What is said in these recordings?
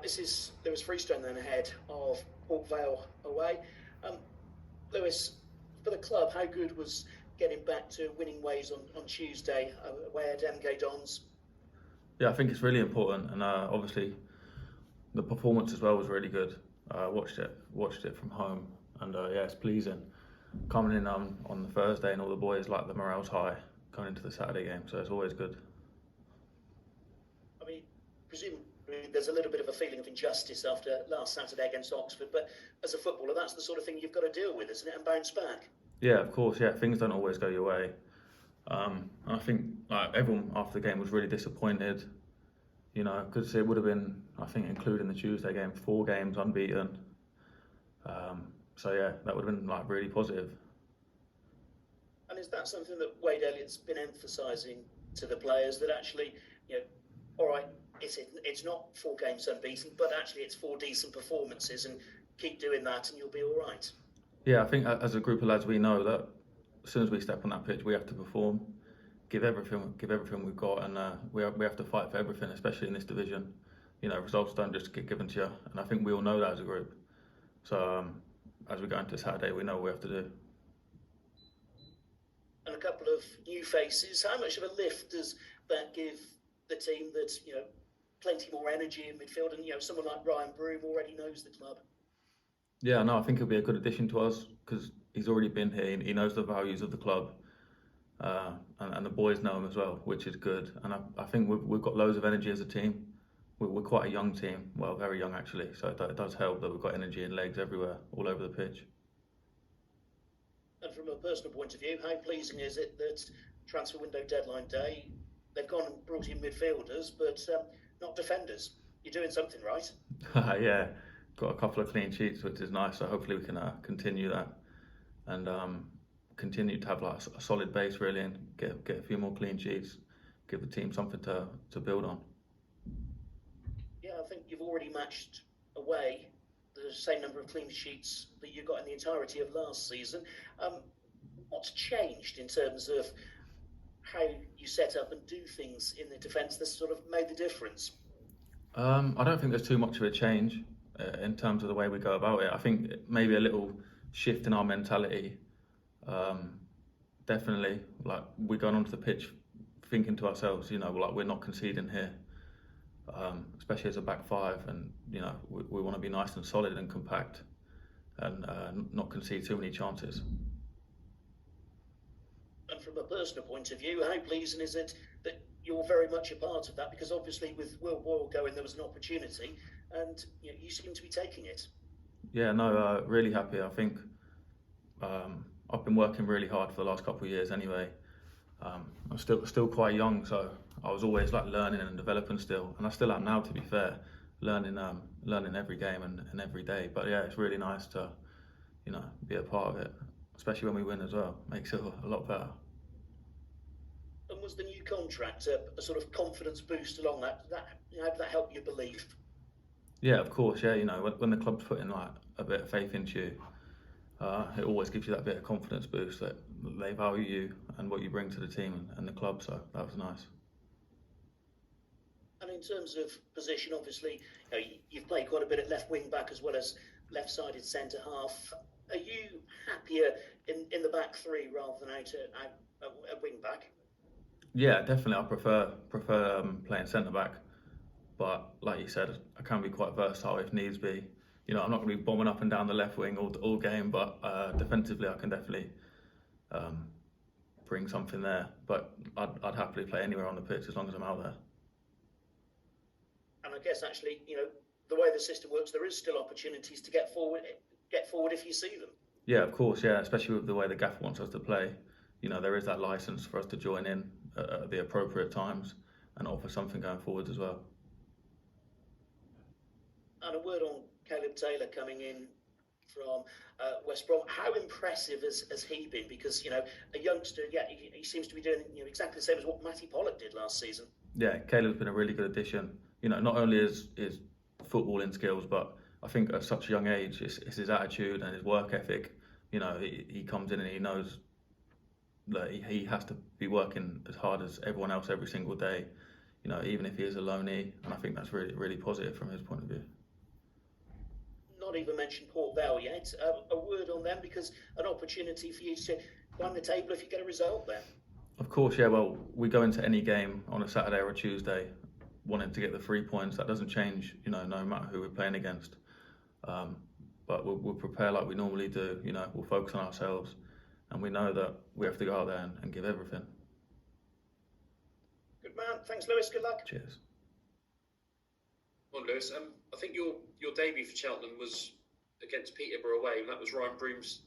This is Lewis Freestone then ahead of Port Vale away. Lewis, for the club, how good was getting back to winning ways on Tuesday away at MK Dons? Yeah, I think it's really important, and obviously the performance as well was really good. Watched it from home, and yeah, it's pleasing coming in on the Thursday, and all the boys like the morale's high going into the Saturday game, so it's always good. I mean, presumably there's a little bit of a feeling of injustice after last Saturday against Oxford, but as a footballer, that's the sort of thing you've got to deal with, isn't it, and bounce back? Yeah, of course. Yeah, things don't always go your way. And I think like everyone after the game was really disappointed. You know, because it would have been, I think, including the Tuesday game, 4 games unbeaten. So yeah, that would have been like really positive. And is that something that Wade Elliott's been emphasising to the players, that actually, all right, it's not 4 games unbeaten, but actually it's 4 decent performances, and keep doing that and you'll be all right? Yeah, I think as a group of lads, we know that as soon as we step on that pitch, we have to perform, give everything we've got, and we have to fight for everything, especially in this division. You know, results don't just get given to you, and I think we all know that as a group. So as we go into Saturday, we know what we have to do. And a couple of new faces. How much of a lift does that give the team that's, plenty more energy in midfield, and someone like Ryan Broom already knows the club? Yeah, no, I think he'll be a good addition to us because he's already been here. He knows the values of the club, and the boys know him as well, which is good. And I think we've got loads of energy as a team. We're quite a young team, well, very young actually. So it does help that we've got energy and legs everywhere, all over the pitch. And from a personal point of view, how pleasing is it that transfer window deadline day, they've gone and brought in midfielders, but not defenders? You're doing something right. Yeah, got a couple of clean sheets, which is nice. So hopefully we can continue that and continue to have like a solid base really, and get a few more clean sheets, give the team something to build on. Yeah, I think you've already matched away the same number of clean sheets that you got in the entirety of last season. What's changed in terms of how you set up and do things in the defence that's sort of made the difference? I don't think there's too much of a change in terms of the way we go about it. I think maybe a little shift in our mentality. Definitely, like we're going onto the pitch thinking to ourselves, like we're not conceding here, especially as a back 5, and we want to be nice and solid and compact, and not concede too many chances. And from a personal point of view, how pleasing is it that you're very much a part of that? Because obviously with Will Boyle going, there was an opportunity, and you seem to be taking it. Yeah, no, really happy. I think I've been working really hard for the last couple of years anyway. I'm still quite young, so I was always like learning and developing still, and I still am now, to be fair, learning every game and every day. But yeah, it's really nice to be a part of it, especially when we win as well. Makes it a lot better. And was the new contract a sort of confidence boost along that? How did that help you believe? Yeah, of course. Yeah, when the club's putting like a bit of faith into you, it always gives you that bit of confidence boost that they value you and what you bring to the team and the club. So that was nice. And in terms of position, obviously, you've played quite a bit at left wing back as well as left-sided centre half. Are you happier in the back 3 rather than out at wing back? Yeah, definitely. I prefer playing centre back, but like you said, I can be quite versatile if needs be. I'm not going to be bombing up and down the left wing all game, but defensively I can definitely bring something there. But I'd happily play anywhere on the pitch as long as I'm out there. And I guess actually, the way the system works, there is still opportunities to get forward if you see them. Yeah, of course. Yeah, especially with the way the gaffer wants us to play. There is that license for us to join in at the appropriate times and offer something going forwards as well. And a word on Caleb Taylor coming in from West Brom. How impressive has he been? Because a youngster, he seems to be doing exactly the same as what Matty Pollock did last season. Yeah, Caleb's been a really good addition. Not only his footballing skills, but I think at such a young age, it's his attitude and his work ethic. He comes in and he knows that he has to be working as hard as everyone else every single day. Even if he is a loanee, and I think that's really, really positive from his point of view. not even mentioned Port Vale yet. A word on them, because an opportunity for you to climb the table if you get a result there. Of course, yeah. Well, we go into any game on a Saturday or a Tuesday wanting to get the 3 points. That doesn't change, no matter who we're playing against. But we'll prepare like we normally do. We'll focus on ourselves, and we know that we have to go out there and give everything. Good man. Thanks, Lewis. Good luck. Cheers. Well, Lewis, I think your debut for Cheltenham was against Peterborough away, and that was Ryan Broom's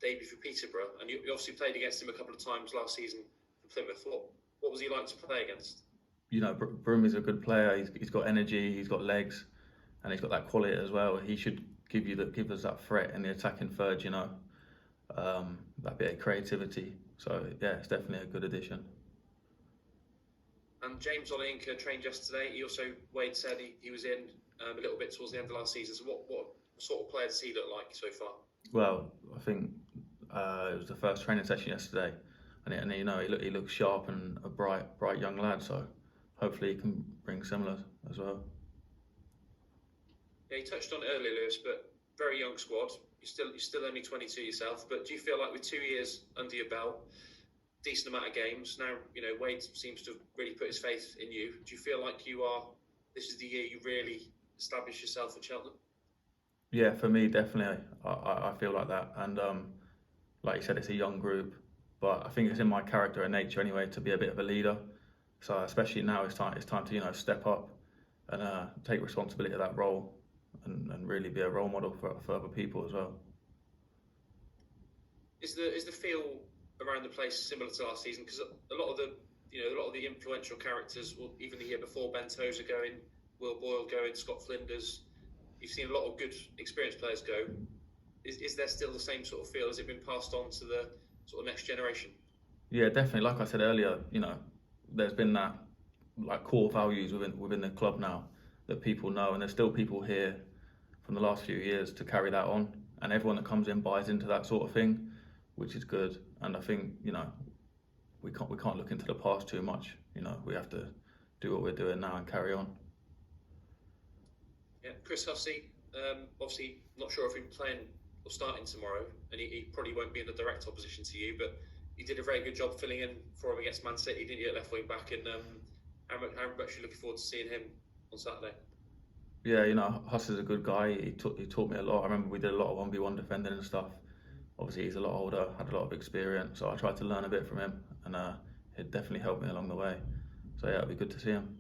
debut for Peterborough. And you obviously played against him a couple of times last season for Plymouth. What was he like to play against? Broom is a good player. He's got energy, he's got legs, and he's got that quality as well. He should give us that threat in the attacking third. That bit of creativity. So yeah, it's definitely a good addition. And James Ollinger trained yesterday. Wade said he was in a little bit towards the end of last season. So what sort of player does he look like so far? Well, I think it was the first training session yesterday, and he looks sharp and a bright young lad. So hopefully he can bring similar as well. Yeah, you touched on it earlier, Lewis, but very young squad. You're still only 22 yourself. But do you feel like with 2 years under your belt, decent amount of games now, Wade seems to have really put his faith in you. Do you feel like this is the year you really establish yourself at Cheltenham? Yeah, for me, definitely. I feel like that. And like you said, it's a young group, but I think it's in my character and nature anyway to be a bit of a leader. So especially now, it's time to step up and take responsibility of that role and really be a role model for other people as well. Is the feel around the place similar to last season? Because a lot of the influential characters, well, even the year before, Ben Tozer going, Will Boyle going, Scott Flinders. You've seen a lot of good experienced players go. Is there still the same sort of feel? Has it been passed on to the sort of next generation? Yeah, definitely. Like I said earlier, there's been that like core values within the club now that people know, and there's still people here from the last few years to carry that on, and everyone that comes in buys into that sort of thing, which is good. And I think we can't look into the past too much. We have to do what we're doing now and carry on. Yeah, Chris Hughton, obviously not sure if he'll be playing or starting tomorrow, and he probably won't be in a direct opposition to you, but you did a very good job filling in for him against Man City, didn't you, at left wing back? And how much are you looking forward to seeing him on Saturday? Yeah, Huss is a good guy. He taught me a lot. I remember we did a lot of 1v1 defending and stuff. Obviously, he's a lot older, had a lot of experience, so I tried to learn a bit from him, and it definitely helped me along the way. So yeah, it'll be good to see him.